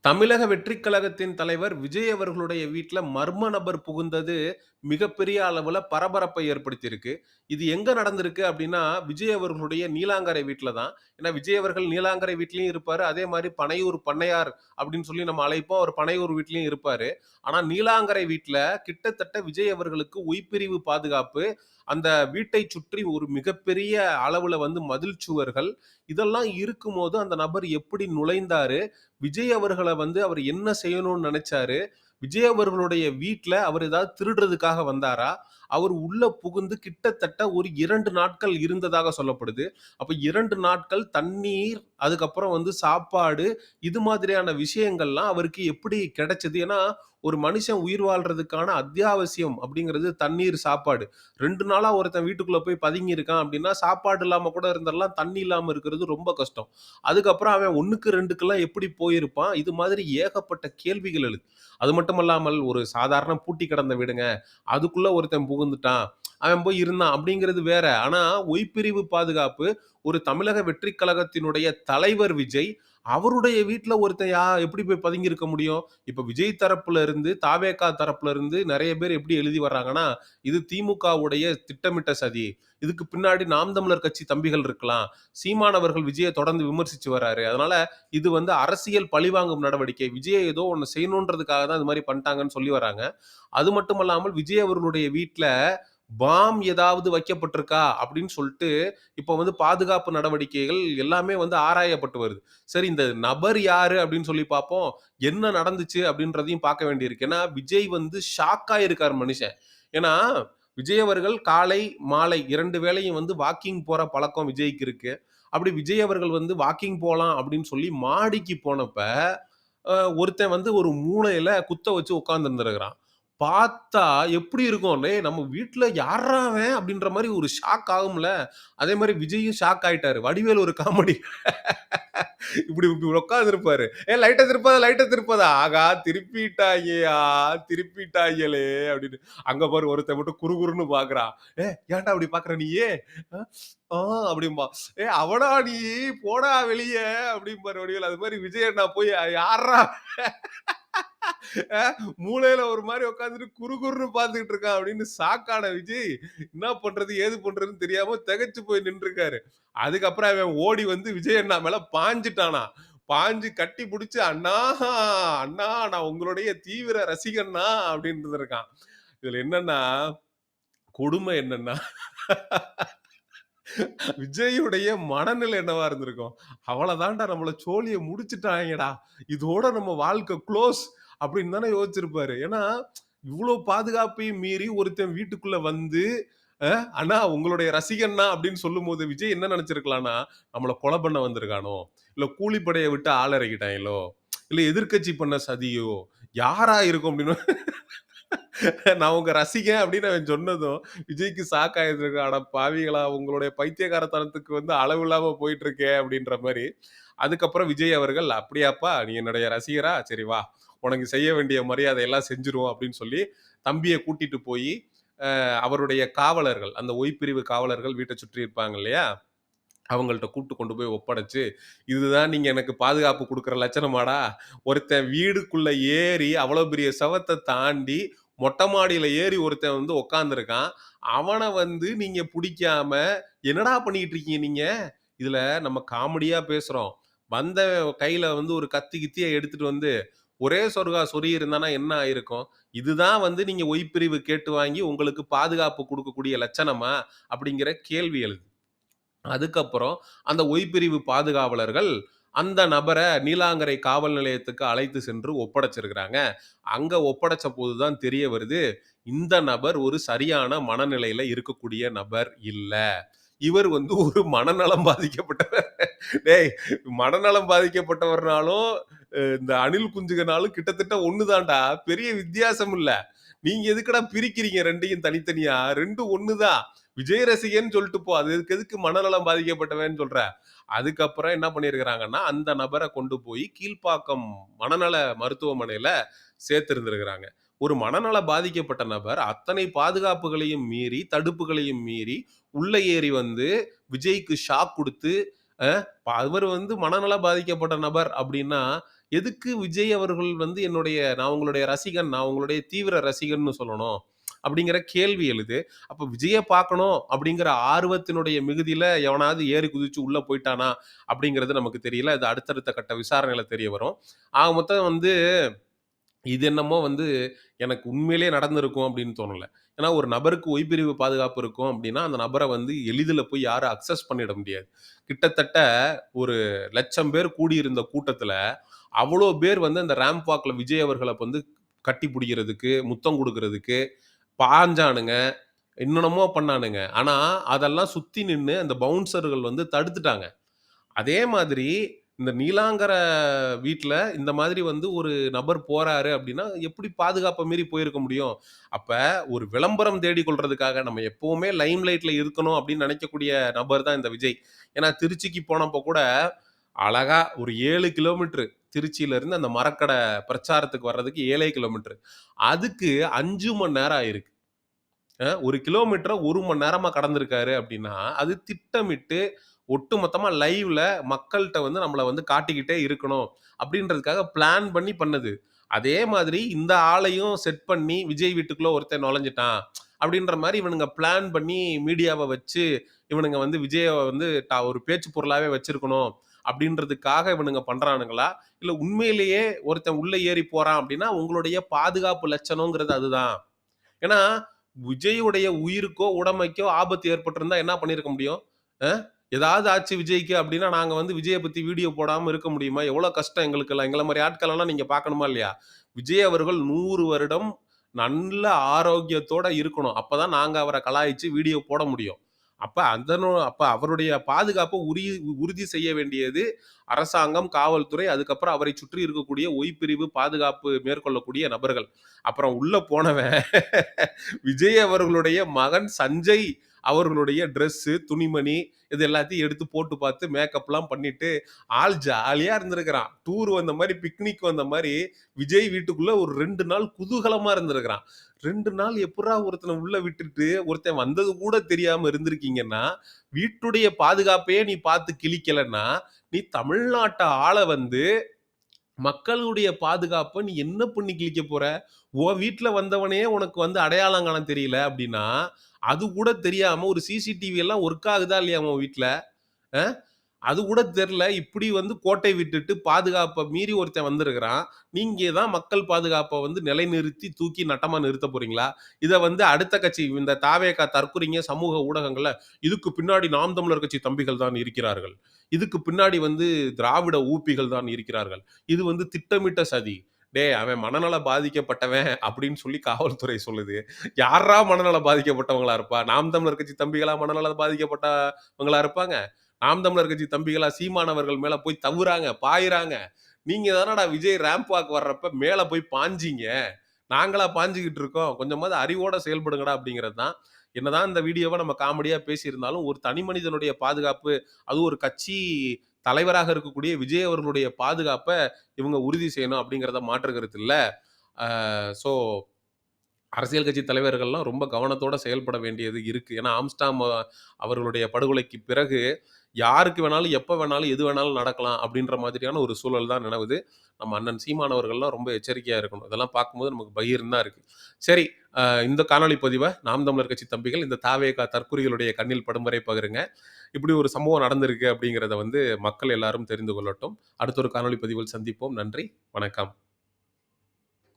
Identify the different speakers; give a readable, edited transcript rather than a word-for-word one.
Speaker 1: தமிழக வெற்றிக் கழகத்தின் தலைவர் விஜய் அவர்களுடைய வீட்ல மர்ம நபர் புகுந்தது மிகப்பெரிய அளவுல பரபரப்பை ஏற்படுத்தியிருக்கு. இது எங்க நடந்திருக்கு அப்டின்னா, விஜய் அவர்களுடைய நீலாங்கரை வீட்ல தான். ஏன்னா விஜய் அவர்கள் நீலாங்கரை வீட்லயும் இருப்பாரு. அதே மாரி பனையூர் பண்ணையார் அப்டின்னு சொல்லி நம்ம அழைப்போம். அவர் பனையூர் வீட்லயும் இருப்பாரு. ஆனா நீலாங்கரை வீட்ல கிட்டத்தட்ட விஜய் அவர்களுக்கு உய்பிரிவு பாதுகாப்பு. அந்த வீட்டைச் சுற்றி ஒரு மிகப்பெரிய அளவுல வந்து மதில் சுவர்கள். இதெல்லாம் இருக்கும்போது அந்த நபர் எப்படி நுழைந்தாரு? விஜய் அவர்கள வந்து அவர் என்ன செய்யணும்னு நெனச்சாரு? விஜய் அவர்களுடைய வீட்ல அவர் ஏதாவது திருடுறதுக்காக வந்தாரா? அவர் உள்ள புகுந்து கிட்டத்தட்ட ஒரு 2 நாட்கள் இருந்ததாக சொல்லப்படுது. அப்ப 2 நாட்கள் தண்ணீர், அதுக்கப்புறம் வந்து சாப்பாடு, இது மாதிரியான விஷயங்கள்லாம் அவருக்கு எப்படி கிடைச்சது? ஏன்னா, ஒரு மனுஷன் உயிர் வாழ்றதுக்கான அத்தியாவசியம் அப்படிங்கிறது தண்ணீர், சாப்பாடு. 2 நாளா ஒருத்தன் வீட்டுக்குள்ள போய் பதுங்கி இருக்கான் அப்படின்னா, சாப்பாடு இல்லாம கூட இருந்துறலாம். தண்ணி இல்லாம இருக்கிறது ரொம்ப கஷ்டம். அதுக்கப்புறம் அவன் 1க்கு 2க்குலாம் எப்படி போயிருப்பான்? இது மாதிரி ஏகப்பட்ட கேள்விகள் எழுது. அது மட்டுமல்லாமல் ஒரு சாதாரண பூட்டி கிடந்த வீடுங்க. அதுக்குள்ள ஒருத்தன் புகுந்துட்டான். அவன் போய் இருந்தான் அப்படிங்கிறது வேற. ஆனா, ஒய்பிரிவு பாதுகாப்பு ஒரு தமிழக வெற்றிக் கழகத்தினுடைய தலைவர் விஜய், அவருடைய வீட்ல ஒருத்தன் எப்படி போய் பதுங்கி இருக்க முடியும்? இப்ப விஜய் தரப்புல இருந்து, தாவேகா தரப்புல இருந்து நெறைய பேர் எப்படி எழுதி வர்றாங்கன்னா, இது திமுகவுடைய திட்டமிட்ட சதி. இதுக்கு பின்னாடி நாம் தமிழர் கட்சி தம்பிகள் இருக்கலாம். சீமான் அவர்கள் விஜய தொடர்ந்து விமர்சிச்சு வர்றாரு. அதனால இது வந்து அரசியல் பழிவாங்கும் நடவடிக்கை. விஜய ஏதோ ஒண்ணு செய்யணுன்றதுக்காக தான் இது மாரி பண்ணிட்டாங்கன்னு சொல்லி வராங்க. அது மட்டுமல்லாமல் விஜய் அவர்களுடைய வீட்ல ஏதாவது வைக்கப்பட்டிருக்கா அப்படின்னு சொல்லிட்டு இப்ப வந்து பாதுகாப்பு நடவடிக்கைகள் எல்லாமே வந்து ஆராயப்பட்டு வருது. சரி இந்த நபர் யாரு அப்படின்னு சொல்லி பார்ப்போம். என்ன நடந்துச்சு அப்படின்றதையும் பார்க்க வேண்டியிருக்கு. ஏன்னா விஜய் வந்து ஷாக் ஆயிருக்கார் மனுஷன். ஏன்னா விஜய் அவர்கள் காலை, மாலை 2 வேளையும் வந்து வாக்கிங் போற பழக்கம் விஜய்க்கு இருக்கு. அப்படி விஜய் அவர்கள் வந்து வாக்கிங் போலாம் அப்படின்னு சொல்லி மாடிக்கு போனப்ப, ஒருத்தன் வந்து ஒரு மூலையில குத்த வச்சு உட்கார்ந்திருந்திருக்கிறான். பார்த்தா எப்படி இருக்கும்? "டேய் நம்ம வீட்ல யார்றா அவன்?" அப்படின்ற மாரி ஒரு ஷாக் ஆகும்ல. அதே மாரி விஜயும் ஷாக் ஆயிட்டாரு. வடிவேலு ஒரு காமெடி இப்படி இப்படி உட்கார்ந்திருப்பாரு. லைட்ட திருப்பாத, லைட்ட திருப்பாத." ஆகா திருப்பிட்டாய்ங்கயா, திருப்பிட்டாய்ங்களே அப்படின்னு. அங்க பாரு ஒருத்தன் மட்டும் குறுகுறுன்னு பார்க்குறான். ஏன்டா அப்படி பார்க்குற நீயி? அ, ஆ அப்படிம்பான். அவனா நீ? போடா வெளிய" அப்படிம்பாரு வடிவேலு. அது மாரி விஜய் அண்ணா போய் யார்றா மூலையில ஒரு மாரி உட்கார்ந்துட்டு குறுகுறுன்னு பார்த்துக்கிட்டு இருக்கான் அப்படின்னு ஷாக்கான விஜய், என்ன பண்றது? ஏது பண்றதுன்னு தெரியாம திகைச்சு போய் நின்றுருக்காரு. அதுக்கப்புறம் அவன் ஓடி வந்து விஜய் அண்ணா மேல பாஞ்சுட்டானாம். பாஞ்சு கட்டி புடிச்சு, "அண்ணா, அண்ணா நான் உங்களுடைய தீவிர ரசிகன்ண்ணா" அப்படின்னு இருந்திருக்கான். இதுல என்னன்னா, கொடுமை என்னன்னா, விஜய்யுடைய மனநிலை என்னவா இருந்திருக்கும்? "அவ்வளதான்டா நம்மள சோழிய முடிச்சுட்டாய்ங்கடா. இதோட நம்ம வாழ்க்கை குளோஸ்" அப்படின்னு தானே யோசிச்சிருப்பாரு. ஏன்னா, இவ்ளோ பாதுகாப்பையும் மீறி ஒருத்தன் வீட்டுக்குள்ள வந்து, "அண்ணா உங்களுடைய ரசிகன்ண்ணா" அப்படின்னு சொல்லும்போது, விஜய் என்ன நெனச்சிருக்கலாம்ன்னா, நம்மள கொலை பண்ண வந்திருக்கானோ, இல்ல கூலிப்படைய விட்டு ஆள் இறக்கிட்டாய்ங்களோ, இல்ல எதிர்க்கட்சி பண்ண சதியோ, யாரா இருக்கும் அப்படின்னு நான் உங்க ரசிகன் அப்படின்னு அவன் சொன்னதும், விஜய்க்கு ஷாக் ஆயிருந்திருக்கும். அட பாவிகளா! உங்களுடைய பைத்தியக்காரத்தனத்துக்கு வந்து அளவு இல்லாம போயிட்டு இருக்கே அப்படின்ற மாரி. அதுக்கப்புறம் விஜய் அவர்கள், "அப்படியாப்பா! நீ என்னுடைய ரசிகரா? சரி வா! உனக்கு செய்ய வேண்டிய மரியாதை எல்லாம் செஞ்சுருவோம்" அப்படின்னு சொல்லி, தம்பிய கூட்டிட்டு போயி, அவருடைய காவலர்கள், அந்த ஒய்பிரிவு காவலர்கள் வீட்ட சுற்றி இருப்பாங்க இல்லையா? அவங்கள்ட்ட கூட்டு கொண்டு போய் ஒப்படைச்சு, "இதுதான் நீங்க எனக்கு பாதுகாப்பு குடுக்குற லட்சணமாடா? ஒருத்தன் வீடுக்குள்ள ஏறி, அவ்வளோ பெரிய செவத்த தாண்டி, மொட்டை மாடியில ஏறி ஒருத்தன் வந்து உட்கார்ந்திருக்கான். அவன வந்து நீங்க புடிக்காம, என்னடா பண்ணிட்டு இருக்கீங்க நீங்க?" இதுல நம்ம காமெடியா பேசுறோம். வந்தவன் கையில வந்து ஒரு கத்தி கித்திய எடுத்துட்டு வந்து, ஒரே சொருகா சொருகியிருந்தான்னா என்ன ஆயிருக்கும்? "இதுதான் வந்து நீங்க ஒய்பிரிவு கேட்டு வாங்கி, உங்களுக்கு பாதுகாப்பு குடுக்கக்கூடிய லட்சணமா?" அப்படிங்கிற கேள்வி எழுது. அதுக்கப்புறம் அந்த ஒய்பிரிவு பாதுகாவலர்கள் அந்த நபர நீலாங்கரை காவல் நிலையத்துக்கு அழைத்து சென்று ஒப்படைச்சிருக்கிறாங்க. அங்க ஒப்படைச்ச போது தான் தெரிய வருது, இந்த நபர் ஒரு சரியான மனநிலையில இருக்கக்கூடிய நபர் இல்ல. இவர் வந்து ஒரு மனநலம் பாதிக்கப்பட்டவர். டேய் மனநலம் பாதிக்கப்பட்டவர்னாலும், இந்த அணில் குஞ்சுகனாலும் கிட்டத்தட்ட ஒண்ணு தான்டா. பெரிய வித்தியாசம் இல்ல. நீங்க எதுக்குடா பிரிக்கிறீங்க 2யும் தனித்தனியா? 2ம் ஒண்ணு தான். விஜய் ரசிகன்னு சொல்லிட்டு போ. அதுக்கு எதுக்கு மனநலம் பாதிக்கப்பட்டவன்னு சொல்ற? அதுக்கப்புறம் என்ன பண்ணியிருக்கிறாங்கன்னா, அந்த நபர கொண்டு போய் கீழ்ப்பாக்கம் மனநல மருத்துவமனையில சேர்த்திருந்திருக்கிறாங்க. ஒரு மனநல பாதிக்கப்பட்ட நபர் அத்தனை பாதுகாப்புகளையும் மீறி, தடுப்புகளையும் மீறி உள்ள ஏறி வந்து விஜய்க்கு ஷாக் குடுத்து, அ அவரு வந்து மனநல பாதிக்கப்பட்ட நபர் அப்டின்னா, எதுக்கு விஜய் அவர்கள் வந்து நான் உங்களுடைய ரசிகன், நான் உங்களுடைய தீவிர ரசிகன்னு சொல்லணும். அப்டிங்கிற கேள்வி எழுது. அப்ப விஜய பார்க்கணும் அப்டிங்கிற ஆர்வத்தினுடைய மிகுதியில எவனாவது ஏறி குதிச்சு உள்ள போய்ட்டானா? அப்டிங்கிறது நமக்கு தெரியல. அது அடுத்தடுத்த கட்ட விசாரணையில தெரிய வரும். ஆக மொத்தம் வந்து இது என்னமோ வந்து எனக்கு உண்மையிலேயே நடந்திருக்கும் அப்படின்னு தோணல. ஏன்னா ஒரு நபருக்கு ஒய்பிரிவு பாதுகாப்பு இருக்கும் அப்படின்னா, அந்த நபர வந்து எளிதில போய் யாரும் அக்சஸ் பண்ணிட முடியாது. கிட்டத்தட்ட ஒரு 1,00,000 பேர் கூடியிருந்த கூட்டத்தில, அவ்வளோ பேர் வந்து அந்த ராம்ப் வாக்ல விஜய் அவர்கள வந்து கட்டி புடிக்கிறதுக்கு, முத்தம் குடுக்குறதுக்கு பாஞ்சானுங்க. என்னென்னமோ பண்ணானுங்க. ஆனா, அதெல்லாம் சுத்தி நின்னு அந்த பவுன்சர்கள் வந்து தடுத்துட்டாங்க. அதே மாதிரி இந்த நீலாங்கர வீட்ல இந்த மாதிரி வந்து ஒரு நபர் போறாரு அப்டின்னா, எப்படி பாதுகாப்ப மீறி போயிருக்க முடியும்? அப்ப ஒரு விளம்பரம் தேடிக் கொள்றதுக்காக நம்ம எப்பவுமே லைம் லைட்ல இருக்கணும் அப்டின்னு நெனைக்கக்கூடிய நபர் தான் இந்த விஜய். ஏன்னா திருச்சிக்கு போனப்போ கூட, அழகா ஒரு 7 கிலோமீட்டர் திருச்சியிலருந்து அந்த மரக்கட பிரச்சாரத்துக்கு வர்றதுக்கு 7 கிலோமீட்டர். அதுக்கு 5 மணி நேரம் ஆயிருக்கு. 1 கிலோமீட்டர 1 மணி நேரமா கடந்திருக்காரு அப்டின்னா, அது திட்டமிட்டு ஒட்டுமொத்தமா லைவ்ல மக்கள்ட்ட வந்து நம்மள வந்து காட்டிக்கிட்டே இருக்கணும். அப்டின்றதுக்காக பிளான் பண்ணி பண்ணது. அதே மாதிரி இந்த ஆளையும் செட் பண்ணி விஜய் வீட்டுக்குள்ள ஒருத்தன் நுழைஞ்சுட்டான். அப்டின்ற மாரி இவனுங்க பிளான் பண்ணி மீடியாவ வச்சு, இவனுங்க வந்து விஜய வந்து ஒரு பேச்சு பொருளாவே வச்சிருக்கணும். அப்டின்றதுக்காக இவனுங்க பண்றானுங்களா? இல்ல உண்மையிலேயே ஒருத்தன் உள்ள ஏறி போறான் அப்டின்னா, உங்களுடைய பாதுகாப்பு லட்சணம்ங்கிறது அதுதான். ஏன்னா, விஜயுடைய உயிருக்கோ, உடைமைக்கோ ஆபத்து ஏற்பட்டிருந்தா என்ன பண்ணியிருக்க முடியும்? அ ஏதாவது ஆச்சு விஜய்க்கு அப்டின்னா, நாங்க வந்து விஜய பத்தி வீடியோ போடாம இருக்க முடியுமா? எவ்வளோ கஷ்டம் எங்களுக்கெல்லாம். எங்கள மாரி ஆட்களெல்லாம் நீங்க பார்க்கணுமா இல்லையா? விஜய் அவர்கள் 100 வருடம் நல்ல ஆரோக்கியத்தோட இருக்கணும். அப்பதான் நாங்க அவர கலாய்ச்சு வீடியோ போட முடியும். அப்ப அவருடைய பாதுகாப்ப உறுதி செய்ய வேண்டியது அரசாங்கம், காவல்துறை, அதுக்கப்புறம் அவரை சுற்றி இருக்கக்கூடிய பிரிவு பாதுகாப்பு மேற்கொள்ளக்கூடிய நபர்கள். அப்புறம் உள்ள போனவன் விஜய் அவர்களுடைய மகன் சஞ்சய் அவர்களுடைய ட்ரெஸ்ஸு, துணிமணி இது எல்லாத்தையும் எடுத்து போட்டு பார்த்து மேக்கப்லாம் பண்ணிட்டு, ஆள் ஜாலியா இருந்திருக்கிறான். டூர் வந்த மாரி, பிக்னிக் வந்த மாரி விஜய் வீட்டுக்குள்ள ஒரு 2 நாள் குதூகலமா இருந்திருக்கிறான். 2 நாள் எப்புட்றா ஒருத்தன உள்ள விட்டுட்டு, ஒருத்தன் வந்தது கூட தெரியாம இருந்திருக்கீங்கன்னா, வீட்டுடைய பாதுகாப்பையே நீ பார்த்து கிழிக்கலன்னா, நீ தமிழ்நாட்ட ஆள வந்து மக்களுடைய பாதுகாப்ப நீ என்ன பண்ணி கிழிக்க போற? உன் வீட்ல வந்தவனே உனக்கு வந்து அடையாளம் காண தெரியல அப்டின்னா, அது கூட தெரியாம ஒரு சிசிடிவி எல்லாம் ஒர்க் ஆகுதா இல்லையா உன் வீட்ல? அ அது கூட தெர்ல. இப்படி வந்து கோட்டை விட்டுட்டு பாதுகாப்ப மீறி ஒருத்தன் வந்திருக்கிறான். நீங்க தான் மக்கள் பாதுகாப்ப வந்து நிலைநிறுத்தி, தூக்கி நட்டமா நிறுத்தப் போறீங்களா? இத வந்து அடுத்த கட்சி இந்த தாவேகா தற்குறிங்க சமூக ஊடகங்கள்ல, இதுக்கு பின்னாடி நாம் தமிழர் கட்சி தம்பிகள் தான் இருக்கிறார்கள். இதுக்கு பின்னாடி வந்து திராவிட ஊப்பிகள் தான் இருக்கிறார்கள். இது வந்து திட்டமிட்ட சதி. டேய் அவன் மனநல பாதிக்கப்பட்டவன் அப்படின்னு சொல்லி காவல்துறை சொல்லுது. யார்றா மனநல பாதிக்கப்பட்டவங்களா இருப்பா? நாம் தமிழர் கட்சி தம்பிகளா மனநல பாதிக்கப்பட்டவங்களா இருப்பாங்க? நாம் தமிழர் கட்சி தம்பிகளா சீமான் அவர்கள் மேல போய் தவுறாங்க, பாயுறாங்க. நீங்க தானடா விஜய் ராம்ப் வாக் வர்றப்ப மேல போய் பாய்ஞ்சீங்க. நாங்களா பாய்ஞ்சுகிட்டு இருக்கோம். கொஞ்சமாவது அறிவோட செயல்படுங்கடா அப்படிங்கிறது தான். என்னதான் இந்த வீடியோவ நம்ம காமெடியா பேசியிருந்தாலும், ஒரு தனி மனிதனுடைய பாதுகாப்பு, அதுவும் ஒரு கட்சி தலைவராக இருக்கக்கூடிய விஜய் அவர்களுடைய பாதுகாப்ப இவங்க உறுதி செய்யணும் அப்படிங்கிறத மாற்று கருத்து இல்ல. ஆ ஸோ அரசியல் கட்சி தலைவர்கள்லாம் ரொம்ப கவனத்தோட செயல்பட வேண்டியது இருக்கு. ஏன்னா, ஆம்ஸ்டாம் அவர்களுடைய படுகொலைக்கு பிறகு, யாருக்கு வேணாலும், எப்ப வேணாலும், எது வேணாலும் நடக்கலாம் அப்படின்ற மாதிரியான ஒரு சூழல் தான் நிலவுது. நம்ம அண்ணன் சீமான் அவர்கள்லாம் ரொம்ப எச்சரிக்கையா இருக்கணும். இதெல்லாம் பார்க்கும்போது நமக்கு பகீர்ன்னு தான் இருக்கு. சரி, இந்த காணொளி பதிவ நாம் தமிழர் கட்சி தம்பிகள், இந்த தாவேகா தற்குறிகளுடைய கண்ணில் படும் வரை பகிருங்க. இப்படி ஒரு சம்பவம் நடந்திருக்கு அப்படிங்கிறத வந்து மக்கள் எல்லாரும் தெரிந்து கொள்ளட்டும். அடுத்த ஒரு காணொளி பதிவில் சந்திப்போம். நன்றி, வணக்கம்.